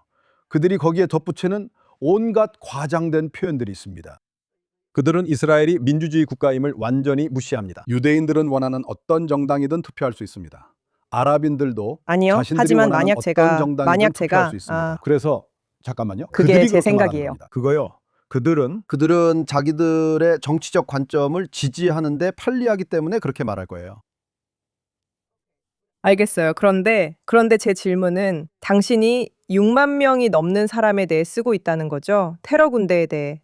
그들이 거기에 덧붙이는 온갖 과장된 표현들이 있습니다. 그들은 이스라엘이 민주주의 국가임을 완전히 무시합니다. 유대인들은 원하는 어떤 정당이든 투표할 수 있습니다. 아랍인들도 아니요. 자신들이 하지만 원하는 어떤 정당이든 만약 투표할 제가 수 있습니다. 그래서 잠깐만요. 그게 그들이 제 그렇게 말하는 생각이에요. 겁니다. 그거요. 그들은 자기들의 정치적 관점을 지지하는데 편리하기 때문에 그렇게 말할 거예요. 알겠어요. 그런데 제 질문은 당신이 6만 명이 넘는 사람에 대해 쓰고 있다는 거죠? 테러 군대에 대해.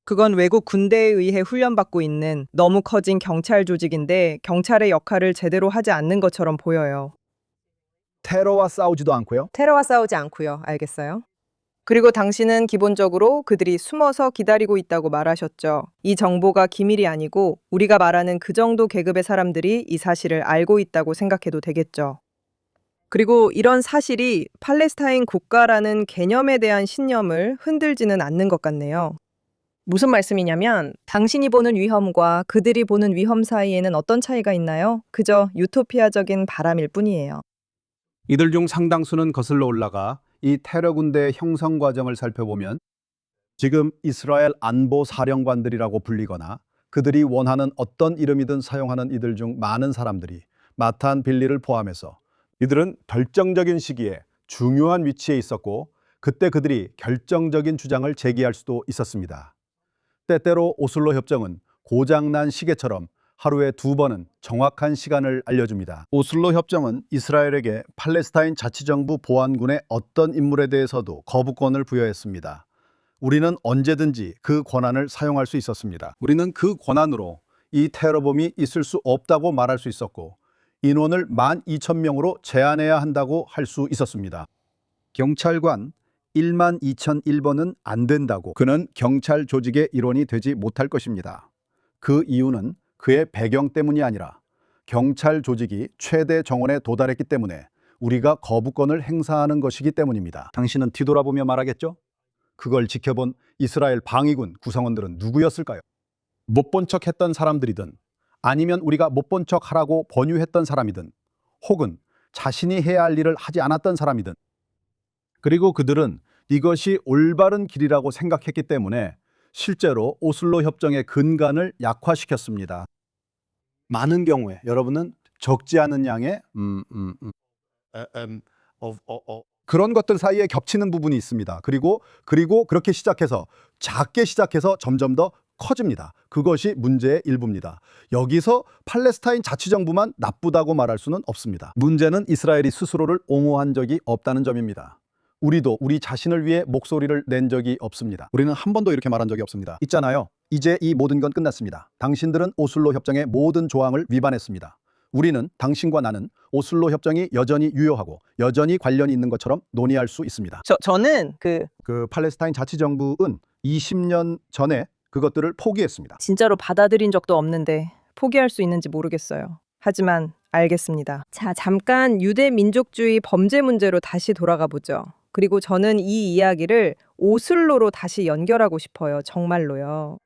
그건 외국 군대에 의해 훈련받고 있는 너무 커진 경찰 조직인데 경찰의 역할을 제대로 하지 않는 것처럼 보여요. 테러와 싸우지도 않고요. 테러와 싸우지 않고요. 알겠어요? 그리고 당신은 기본적으로 그들이 숨어서 기다리고 있다고 말하셨죠. 이 정보가 기밀이 아니고 우리가 말하는 그 정도 계급의 사람들이 이 사실을 알고 있다고 생각해도 되겠죠. 그리고 이런 사실이 팔레스타인 국가라는 개념에 대한 신념을 흔들지는 않는 것 같네요. 무슨 말씀이냐면 당신이 보는 위험과 그들이 보는 위험 사이에는 어떤 차이가 있나요? 그저 유토피아적인 바람일 뿐이에요. 이들 중 상당수는 거슬러 올라가 이 테러 군대의 형성 과정을 살펴보면 지금 이스라엘 안보 사령관들이라고 불리거나 그들이 원하는 어떤 이름이든 사용하는 이들 중 많은 사람들이 마탄 빌리를 포함해서 이들은 결정적인 시기에 중요한 위치에 있었고 그때 그들이 결정적인 주장을 제기할 수도 있었습니다. 때때로 오슬로 협정은 고장난 시계처럼 하루에 2번은 정확한 시간을 알려줍니다. 오슬로 협정은 이스라엘에게 팔레스타인 자치정부 보안군의 어떤 인물에 대해서도 거부권을 부여했습니다. 우리는 언제든지 그 권한을 사용할 수 있었습니다. 우리는 그 권한으로 이 테러범이 있을 수 없다고 말할 수 있었고 인원을 12,000명으로 제한해야 한다고 할 수 있었습니다. 경찰관 12,001번은 안 된다고 그는 경찰 조직의 일원이 되지 못할 것입니다. 그 이유는 그의 배경 때문이 아니라 경찰 조직이 최대 정원에 도달했기 때문에 우리가 거부권을 행사하는 것이기 때문입니다. 당신은 뒤돌아보며 말하겠죠? 그걸 지켜본 이스라엘 방위군 구성원들은 누구였을까요? 못 본 척 했던 사람들이든 아니면 우리가 못 본 척 하라고 권유했던 사람이든 혹은 자신이 해야 할 일을 하지 않았던 사람이든 그리고 그들은 이것이 올바른 길이라고 생각했기 때문에 실제로 오슬로 협정의 근간을 약화시켰습니다. 많은 경우에 여러분은 적지 않은 양의 그런 것들 사이에 겹치는 부분이 있습니다. 그리고 그렇게 시작해서 작게 시작해서 점점 더 커집니다. 그것이 문제의 일부입니다. 여기서 팔레스타인 자치정부만 나쁘다고 말할 수는 없습니다. 문제는 이스라엘이 스스로를 옹호한 적이 없다는 점입니다. 우리도 우리 자신을 위해 목소리를 낸 적이 없습니다. 우리는 한 번도 이렇게 말한 적이 없습니다. 있잖아요. 이제 이 모든 건 끝났습니다. 당신들은 오슬로 협정의 모든 조항을 위반했습니다. 우리는, 당신과 나는 오슬로 협정이 여전히 유효하고 여전히 관련이 있는 것처럼 논의할 수 있습니다. 저는 그 팔레스타인 자치정부는 20년 전에 그것들을 포기했습니다. 진짜로 받아들인 적도 없는데 포기할 수 있는지 모르겠어요. 하지만 알겠습니다. 자, 잠깐 유대 민족주의 범죄 문제로 다시 돌아가 보죠. 그리고 저는 이 이야기를 오슬로로 다시 연결하고 싶어요. 정말로요.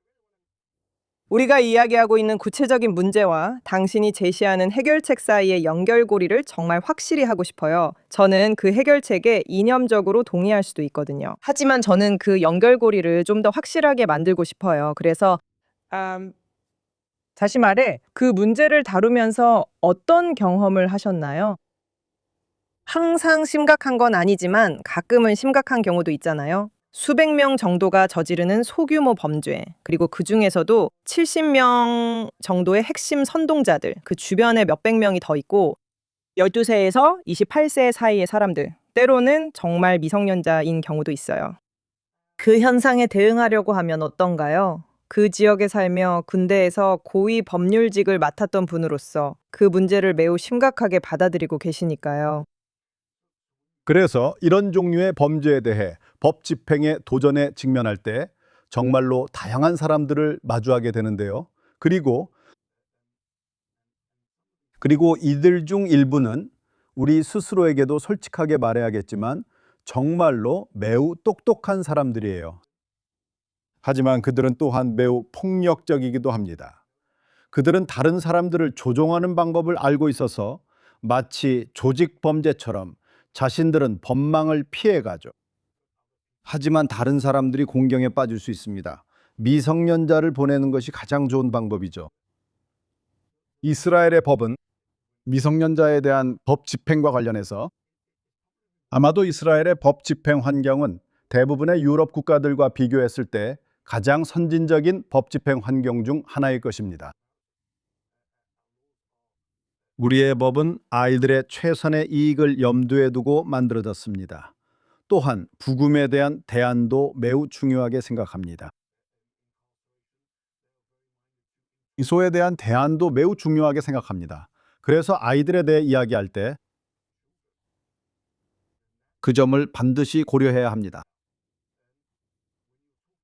우리가 이야기하고 있는 구체적인 문제와 당신이 제시하는 해결책 사이의 연결고리를 정말 확실히 하고 싶어요. 저는 그 해결책에 이념적으로 동의할 수도 있거든요. 하지만 저는 그 연결고리를 좀 더 확실하게 만들고 싶어요. 그래서 다시 말해, 그 문제를 다루면서 어떤 경험을 하셨나요? 항상 심각한 건 아니지만 가끔은 심각한 경우도 있잖아요. 수백 명 정도가 저지르는 소규모 범죄, 그리고 그 중에서도 70명 정도의 핵심 선동자들, 그 주변에 몇백 명이 더 있고 12세에서 28세 사이의 사람들, 때로는 정말 미성년자인 경우도 있어요. 그 현상에 대응하려고 하면 어떤가요? 그 지역에 살며 군대에서 고위 법률직을 맡았던 분으로서 그 문제를 매우 심각하게 받아들이고 계시니까요. 그래서 이런 종류의 범죄에 대해 법 집행의 도전에 직면할 때 정말로 다양한 사람들을 마주하게 되는데요. 그리고 이들 중 일부는 우리 스스로에게도 솔직하게 말해야겠지만 정말로 매우 똑똑한 사람들이에요. 하지만 그들은 또한 매우 폭력적이기도 합니다. 그들은 다른 사람들을 조종하는 방법을 알고 있어서 마치 조직 범죄처럼 자신들은 법망을 피해가죠. 하지만 다른 사람들이 공경에 빠질 수 있습니다. 미성년자를 보내는 것이 가장 좋은 방법이죠. 이스라엘의 법은 미성년자에 대한 법 집행과 관련해서 아마도 이스라엘의 법 집행 환경은 대부분의 유럽 국가들과 비교했을 때 가장 선진적인 법 집행 환경 중 하나일 것입니다. 우리의 법은 아이들의 최선의 이익을 염두에 두고 만들어졌습니다. 또한 부금에 대한 대안도 매우 중요하게 생각합니다. 이소에 대한 대안도 매우 중요하게 생각합니다. 그래서 아이들에 대해 이야기할 때 그 점을 반드시 고려해야 합니다.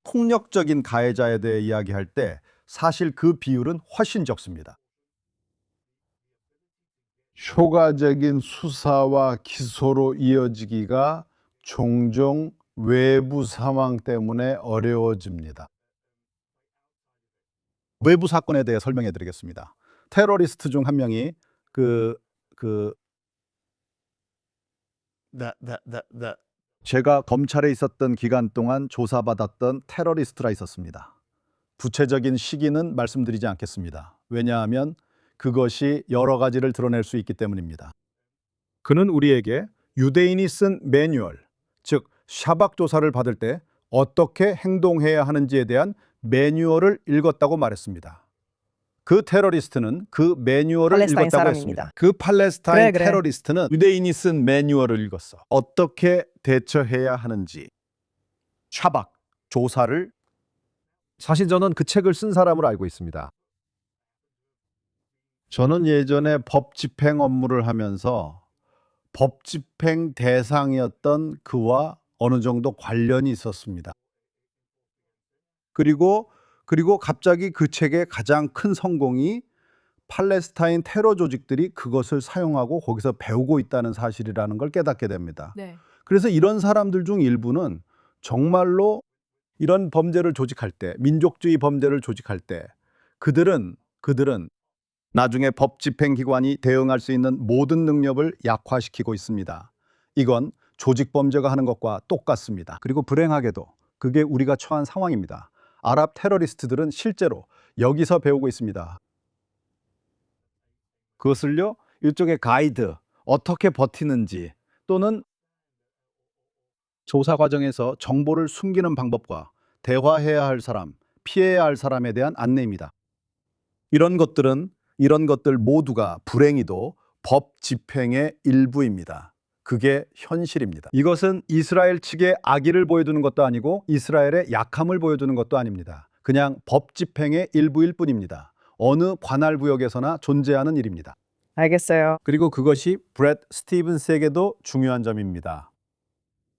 폭력적인 가해자에 대해 이야기할 때 사실 그 비율은 훨씬 적습니다. 효과적인 수사와 기소로 이어지기가 종종 외부 상황 때문에 어려워집니다. 외부 사건에 대해 설명해 드리겠습니다. 테러리스트 중 한 명이 제가 검찰에 있었던 기간 동안 조사받았던 테러리스트라 있었습니다. 구체적인 시기는 말씀드리지 않겠습니다. 왜냐하면 그것이 여러 가지를 드러낼 수 있기 때문입니다. 그는 우리에게 유대인이 쓴 매뉴얼, 즉 샤박 조사를 받을 때 어떻게 행동해야 하는지에 대한 매뉴얼을 읽었다고 말했습니다. 그 테러리스트는 그 매뉴얼을 팔레스타인 읽었다고 사람입니다. 했습니다. 그 팔레스타인 그래. 테러리스트는 유대인이 쓴 매뉴얼을 읽었어. 어떻게 대처해야 하는지. 샤박 조사를 사실 저는 그 책을 쓴 사람으로 알고 있습니다. 저는 예전에 법 집행 업무를 하면서 법 집행 대상이었던 그와 어느 정도 관련이 있었습니다. 그리고 갑자기 그 책의 가장 큰 성공이 팔레스타인 테러 조직들이 그것을 사용하고 거기서 배우고 있다는 사실이라는 걸 깨닫게 됩니다. 네. 그래서 이런 사람들 중 일부는 정말로 이런 범죄를 조직할 때, 민족주의 범죄를 조직할 때 그들은 나중에 법 집행 기관이 대응할 수 있는 모든 능력을 약화시키고 있습니다. 이건 조직 범죄가 하는 것과 똑같습니다. 그리고 불행하게도 그게 우리가 처한 상황입니다. 아랍 테러리스트들은 실제로 여기서 배우고 있습니다. 그것을요, 일종의 가이드, 어떻게 버티는지, 또는 조사 과정에서 정보를 숨기는 방법과 대화해야 할 사람, 피해야 할 사람에 대한 안내입니다. 이런 것들 모두가 불행히도 법 집행의 일부입니다. 그게 현실입니다. 이것은 이스라엘 측의 악의를 보여주는 것도 아니고 이스라엘의 약함을 보여주는 것도 아닙니다. 그냥 법 집행의 일부일 뿐입니다. 어느 관할 구역에서나 존재하는 일입니다. 알겠어요. 그리고 그것이 브렛 스티븐스에게도 중요한 점입니다.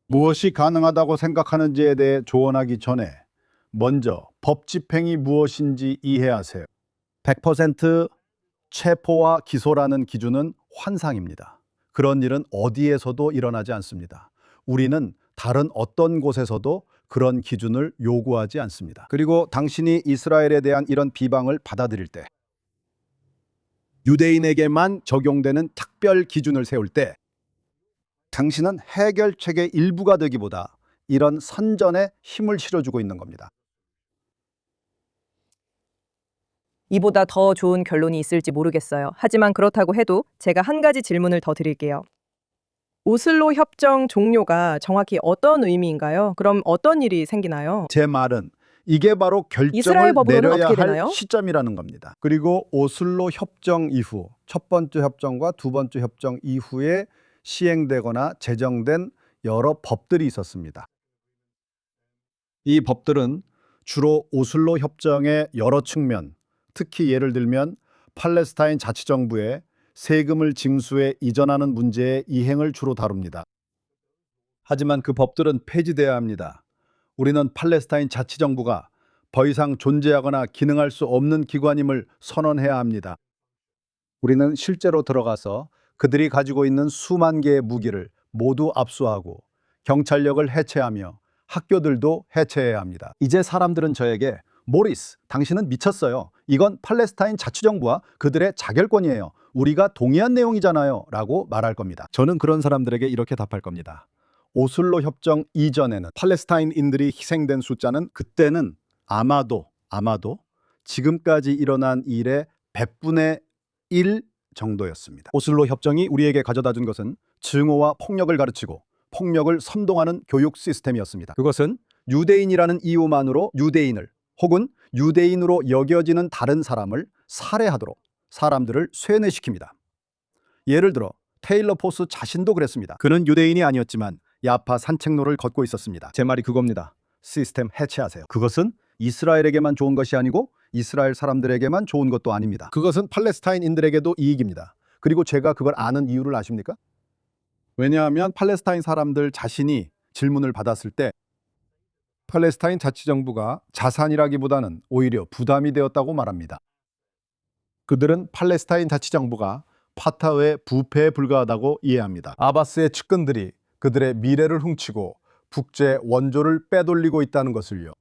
무엇이 가능하다고 생각하는지에 대해 조언하기 전에 먼저 법 집행이 무엇인지 이해하세요. 100% 체포와 기소라는 기준은 환상입니다. 그런 일은 어디에서도 일어나지 않습니다. 우리는 다른 어떤 곳에서도 그런 기준을 요구하지 않습니다. 그리고 당신이 이스라엘에 대한 이런 비방을 받아들일 때, 유대인에게만 적용되는 특별 기준을 세울 때, 당신은 해결책의 일부가 되기보다 이런 선전에 힘을 실어주고 있는 겁니다. 이보다 더 좋은 결론이 있을지 모르겠어요. 하지만 그렇다고 해도 제가 한 가지 질문을 더 드릴게요. 오슬로 협정 종료가 정확히 어떤 의미인가요? 그럼 어떤 일이 생기나요? 제 말은 이게 바로 이스라엘 결정을 법으로는 내려야 어떻게 할 되나요? 시점이라는 겁니다. 그리고 오슬로 협정 이후 첫 번째 협정과 두 번째 협정 이후에 시행되거나 제정된 여러 법들이 있었습니다. 이 법들은 주로 오슬로 협정의 여러 측면, 특히 예를 들면 팔레스타인 자치정부에 세금을 징수해 이전하는 문제의 이행을 주로 다룹니다. 하지만 그 법들은 폐지돼야 합니다. 우리는 팔레스타인 자치정부가 더 이상 존재하거나 기능할 수 없는 기관임을 선언해야 합니다. 우리는 실제로 들어가서 그들이 가지고 있는 수만 개의 무기를 모두 압수하고 경찰력을 해체하며 학교들도 해체해야 합니다. 이제 사람들은 저에게 모리스, 당신은 미쳤어요. 이건 팔레스타인 자치정부와 그들의 자결권이에요. 우리가 동의한 내용이잖아요. 라고 말할 겁니다. 저는 그런 사람들에게 이렇게 답할 겁니다. 오슬로 협정 이전에는 팔레스타인인들이 희생된 숫자는 그때는 아마도 지금까지 일어난 일의 100분의 1 정도였습니다. 오슬로 협정이 우리에게 가져다 준 것은 증오와 폭력을 가르치고 폭력을 선동하는 교육 시스템이었습니다. 그것은 유대인이라는 이유만으로 유대인을 혹은 유대인으로 여겨지는 다른 사람을 살해하도록 사람들을 쇠뇌시킵니다. 예를 들어 테일러 포스 자신도 그랬습니다. 그는 유대인이 아니었지만 야파 산책로를 걷고 있었습니다. 제 말이 그겁니다. 시스템 해체하세요. 그것은 이스라엘에게만 좋은 것이 아니고 이스라엘 사람들에게만 좋은 것도 아닙니다. 그것은 팔레스타인인들에게도 이익입니다. 그리고 제가 그걸 아는 이유를 아십니까? 왜냐하면 팔레스타인 사람들 자신이 질문을 받았을 때 팔레스타인 자치정부가 자산이라기보다는 오히려 부담이 되었다고 말합니다. 그들은 팔레스타인 자치정부가 파타의 부패에 불과하다고 이해합니다. 아바스의 측근들이 그들의 미래를 훔치고 북제 원조를 빼돌리고 있다는 것을요.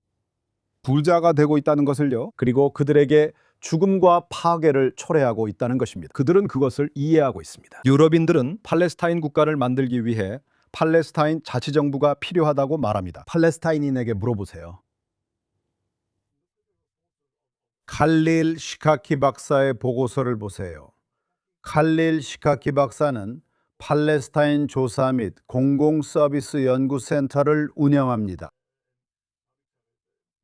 부자가 되고 있다는 것을요. 그리고 그들에게 죽음과 파괴를 초래하고 있다는 것입니다. 그들은 그것을 이해하고 있습니다. 유럽인들은 팔레스타인 국가를 만들기 위해 팔레스타인 자치정부가 필요하다고 말합니다. 팔레스타인인에게 물어보세요. 칼릴 시카키 박사의 보고서를 보세요. 칼릴 시카키 박사는 팔레스타인 조사 및 공공서비스 연구센터를 운영합니다.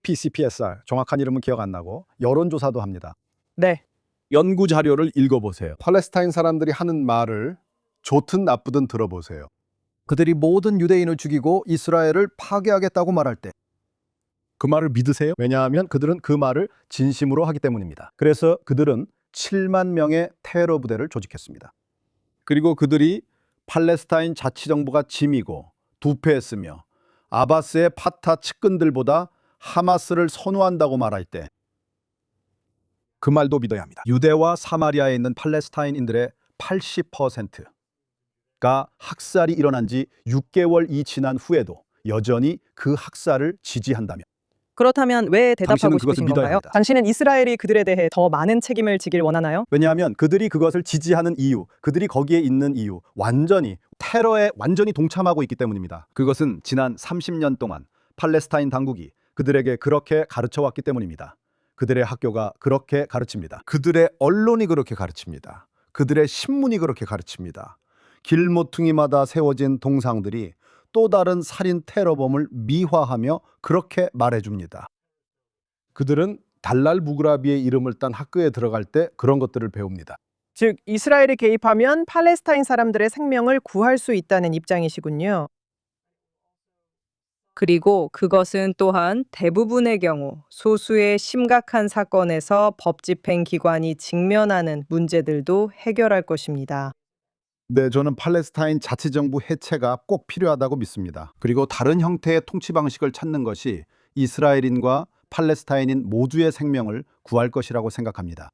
PCPSR, 정확한 이름은 기억 안 나고 여론조사도 합니다. 네. 연구 자료를 읽어보세요. 팔레스타인 사람들이 하는 말을 좋든 나쁘든 들어보세요. 그들이 모든 유대인을 죽이고 이스라엘을 파괴하겠다고 말할 때 그 말을 믿으세요? 왜냐하면 그들은 그 말을 진심으로 하기 때문입니다. 그래서 그들은 7만 명의 테러 부대를 조직했습니다. 그리고 그들이 팔레스타인 자치정부가 짐이고 부패했으며 아바스의 파타 측근들보다 하마스를 선호한다고 말할 때 그 말도 믿어야 합니다. 유대와 사마리아에 있는 팔레스타인인들의 80%가 학살이 일어난 지 6개월이 지난 후에도 여전히 그 학살을 지지한다면 그렇다면 왜 대답하고 당신은 그것을 싶으신 믿어야 건가요? 합니다. 당신은 이스라엘이 그들에 대해 더 많은 책임을 지길 원하나요? 왜냐하면 그들이 그것을 지지하는 이유, 그들이 거기에 있는 이유, 테러에 완전히 동참하고 있기 때문입니다. 그것은 지난 30년 동안 팔레스타인 당국이 그들에게 그렇게 가르쳐왔기 때문입니다. 그들의 학교가 그렇게 가르칩니다. 그들의 언론이 그렇게 가르칩니다. 그들의 신문이 그렇게 가르칩니다. 길모퉁이마다 세워진 동상들이 또 다른 살인 테러범을 미화하며 그렇게 말해줍니다. 그들은 달랄 무그라비의 이름을 딴 학교에 들어갈 때 그런 것들을 배웁니다. 즉 이스라엘이 개입하면 팔레스타인 사람들의 생명을 구할 수 있다는 입장이시군요. 그리고 그것은 또한 대부분의 경우 소수의 심각한 사건에서 법 집행 기관이 직면하는 문제들도 해결할 것입니다. 네, 저는 팔레스타인 자치정부 해체가 꼭 필요하다고 믿습니다. 그리고 다른 형태의 통치 방식을 찾는 것이 이스라엘인과 팔레스타인인 모두의 생명을 구할 것이라고 생각합니다.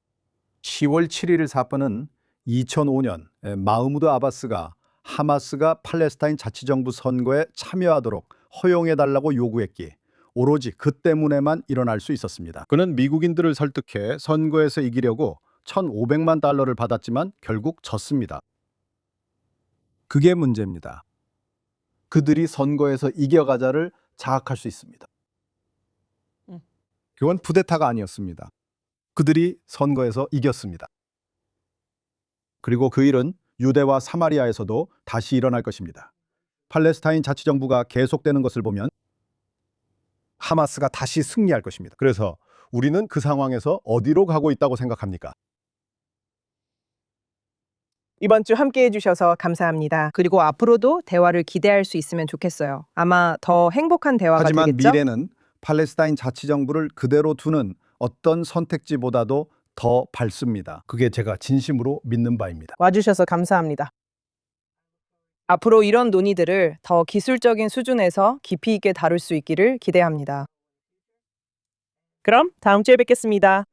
10월 7일 사건은 2005년 마흐무드 아바스가 하마스가 팔레스타인 자치정부 선거에 참여하도록 허용해달라고 요구했기에 오로지 그 때문에만 일어날 수 있었습니다. 그는 미국인들을 설득해 선거에서 이기려고 1,500만 달러를 받았지만 결국 졌습니다. 그게 문제입니다. 그들이 선거에서 이겨가자를 자학할 수 있습니다. 그건 쿠데타가 아니었습니다. 그들이 선거에서 이겼습니다. 그리고 그 일은 유대와 사마리아에서도 다시 일어날 것입니다. 팔레스타인 자치정부가 계속되는 것을 보면 하마스가 다시 승리할 것입니다. 그래서 우리는 그 상황에서 어디로 가고 있다고 생각합니까? 이번 주 함께 해주셔서 감사합니다. 그리고 앞으로도 대화를 기대할 수 있으면 좋겠어요. 아마 더 행복한 대화가 하지만 되겠죠? 미래는 팔레스타인 자치정부를 그대로 두는 어떤 선택지보다도 더 밝습니다. 그게 제가 진심으로 믿는 바입니다. 와주셔서 감사합니다. 앞으로 이런 논의들을 더 기술적인 수준에서 깊이 있게 다룰 수 있기를 기대합니다. 그럼 다음 주에 뵙겠습니다.